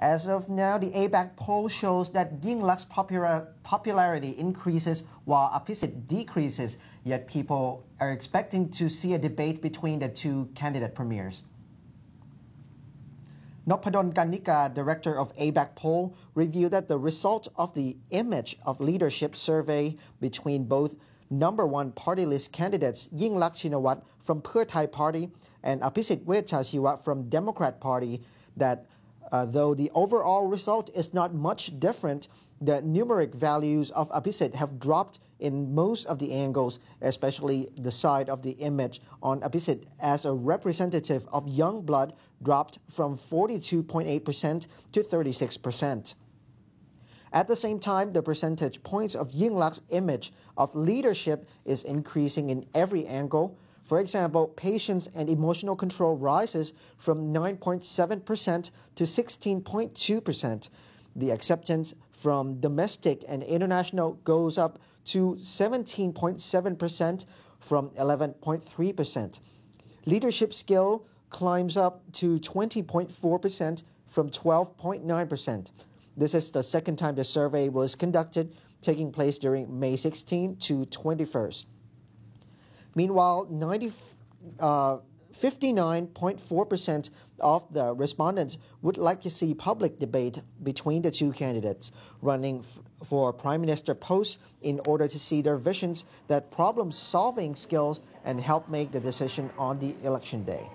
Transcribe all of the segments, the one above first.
As of now, the ABAC poll shows that Yingluck's popularity increases while Abhisit decreases, yet people are expecting to see a debate between the two candidate premiers. Noppadol Gannika, director of ABAC poll, revealed that the result of the image of leadership survey between both number one party list candidates Yingluck Shinawatra from Pheu Thai Party and Abhisit Wejchajiwa from Democrat Party that though the overall result is not much different, the numeric values of Abhisit have dropped in most of the angles, especially the side of the image on Abhisit as a representative of young blood dropped from 42.8% to 36%. At the same time, the percentage points of Yingluck's image of leadership is increasing in every angle. For example, patience and emotional control rises from 9.7% to 16.2%. The acceptance from domestic and international goes up to 17.7% from 11.3%. Leadership skill climbs up to 20.4% from 12.9%. This is the second time the survey was conducted, taking place during May 16 to 21st. Meanwhile, 59.4% of the respondents would like to see public debate between the two candidates running for prime minister posts in order to see their visions, that problem-solving skills, and help make the decision on the election day.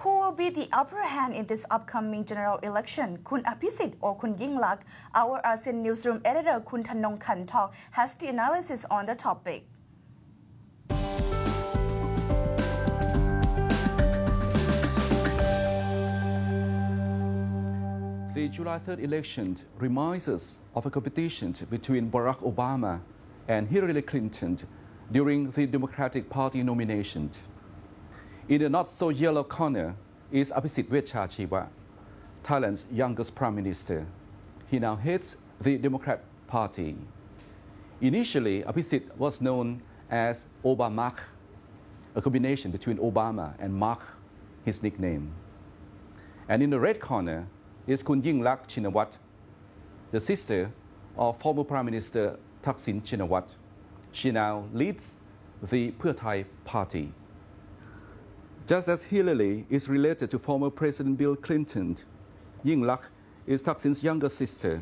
Who will be the upper hand in this upcoming general election, Kun Abhisit or Kun Yingluck? Our ASEAN Newsroom editor Kun Thanong Khantok has the analysis on the topic. The July 3rd election reminds us of a competition between Barack Obama and Hillary Clinton during the Democratic Party nomination. In the not-so-yellow corner is Abhisit Wejchajiwa, Thailand's youngest prime minister. He now heads the Democrat Party. Initially, Abhisit was known as Obama, a combination between Obama and Mark, his nickname. And in the red corner is Kun Yingluck Shinawatra, the sister of former Prime Minister Thaksin Shinawatra. She now leads the Pheu Thai Party. Just as Hillary is related to former President Bill Clinton, Yingluck is Thaksin's younger sister.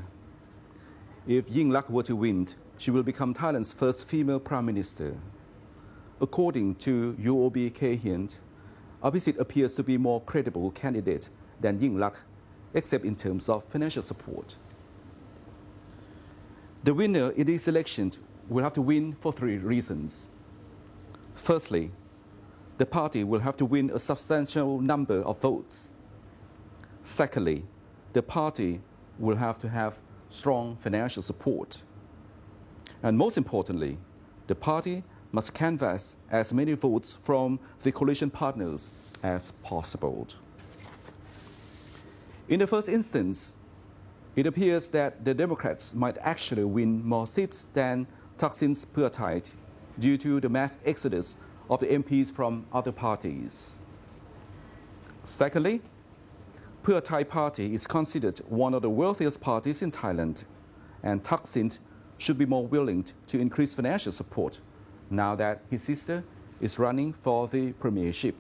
If Yingluck were to win, she will become Thailand's first female prime minister. According to UOB Kay Hian, Abhisit appears to be a more credible candidate than Yingluck, except in terms of financial support. The winner in these elections will have to win for three reasons. Firstly, the party will have to win a substantial number of votes. Secondly, the party will have to have strong financial support. And most importantly, the party must canvass as many votes from the coalition partners as possible. In the first instance, it appears that the Democrats might actually win more seats than Thaksin's Pheu Thai due to the mass exodus of the MPs from other parties. Secondly, Pheu Thai Party is considered one of the wealthiest parties in Thailand, and Thaksin should be more willing to increase financial support now that his sister is running for the premiership.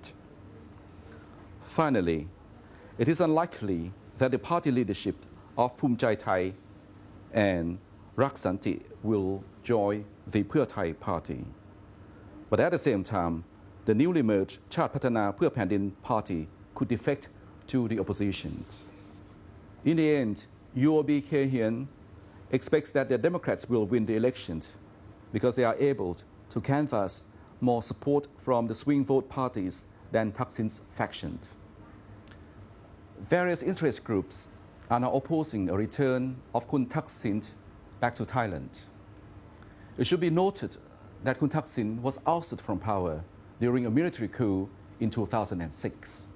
Finally, it is unlikely that the party leadership of Phumchai Thai and Raksanti will join the Pheu Thai Party. But at the same time, the newly merged Chart Pathana Pheu Phandin Party could defect to the opposition. In the end, UOB Kay Hian expects that the Democrats will win the elections because they are able to canvass more support from the swing vote parties than Thaksin's faction. Various interest groups are now opposing a return of Kun Thaksin back to Thailand. It should be noted that Kun Thaksin was ousted from power during a military coup in 2006.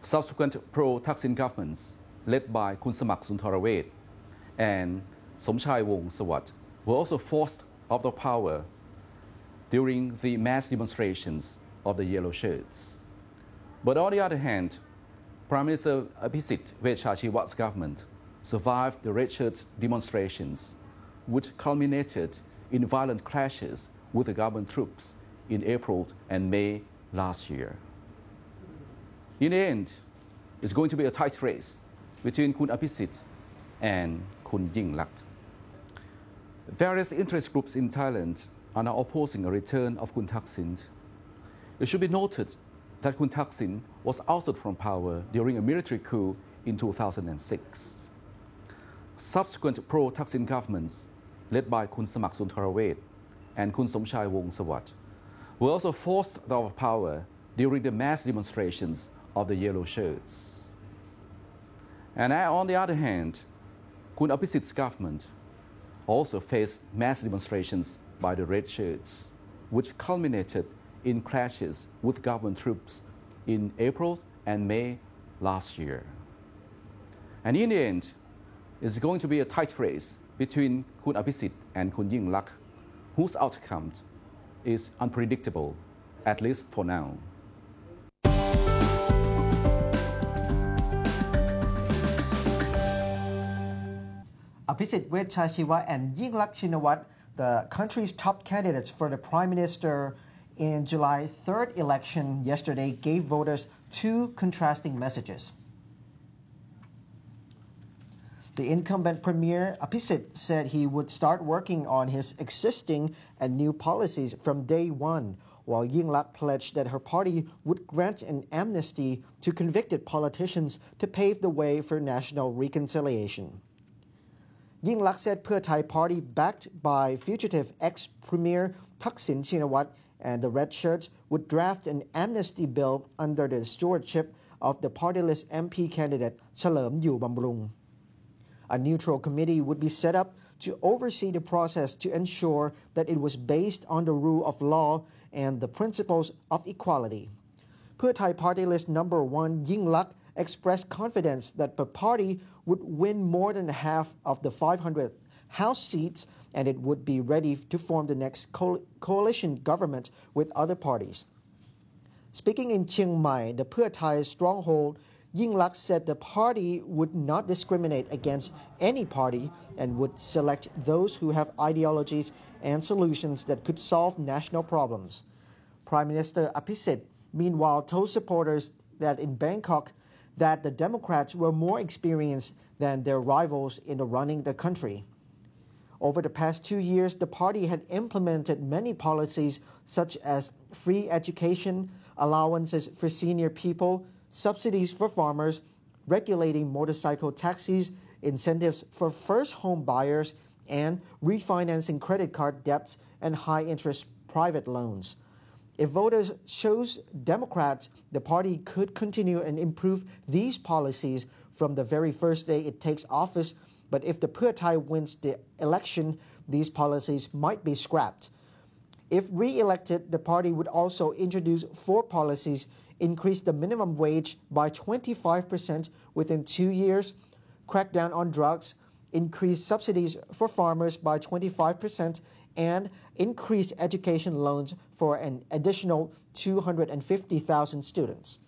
Subsequent pro-Thaksin governments, led by Kun Samak Suntharawet and Somchai Wongsawat, were also forced out of power during the mass demonstrations of the yellow shirts. But on the other hand, Prime Minister Abhisit Vejjajiwa's government survived the red shirts demonstrations, which culminated in violent clashes with the government troops in April and May last year. In the end, it's going to be a tight race between Kun Abhisit and Kun Yingluck. Various interest groups in Thailand are now opposing a return of Kun Thaksin. It should be noted that Kun Thaksin was ousted from power during a military coup in 2006. Subsequent pro-Thaksin governments, led by Kun Samak Suntarawet and Kun Somchai Wongsawat, were also forced out of power during the mass demonstrations of the yellow shirts. And on the other hand, Kun Abhisit's government also faced mass demonstrations by the red shirts, which culminated in clashes with government troops in April and May last year. And in the end, it's going to be a tight race between Kun Abhisit and Kun Yingluck, whose outcome is unpredictable, at least for now. Abhisit Vejjajiwa and Yingluck Shinawatra, the country's top candidates for the Prime Minister in July 3rd election yesterday, gave voters two contrasting messages. The incumbent Premier Abhisit said he would start working on his existing and new policies from day one, while Yingluck pledged that her party would grant an amnesty to convicted politicians to pave the way for national reconciliation. Yingluck said Pheu Thai party, backed by fugitive ex-Premier Thaksin Shinawatra and the Red Shirts, would draft an amnesty bill under the stewardship of the partyless MP candidate Chalerm Yubamrung. A neutral committee would be set up to oversee the process to ensure that it was based on the rule of law and the principles of equality. Pheu Thai party list number 1 Yingluck expressed confidence that the party would win more than half of the 500 House seats and it would be ready to form the next coalition government with other parties. Speaking in Chiang Mai, the Pheu Thai stronghold, Yingluck said the party would not discriminate against any party and would select those who have ideologies and solutions that could solve national problems. Prime Minister Abhisit, meanwhile, told supporters that in Bangkok that the Democrats were more experienced than their rivals in running the country. Over the past 2 years, the party had implemented many policies such as free education, allowances for senior people, subsidies for farmers, regulating motorcycle taxis, incentives for first home buyers, and refinancing credit card debts and high-interest private loans. If voters chose Democrats, the party could continue and improve these policies from the very first day it takes office, but if the Pheu Thai wins the election, these policies might be scrapped. If re-elected, the party would also introduce 4 policies: increase the minimum wage by 25% within 2 years, crack down on drugs, increase subsidies for farmers by 25%, and increase education loans for an additional 250,000 students.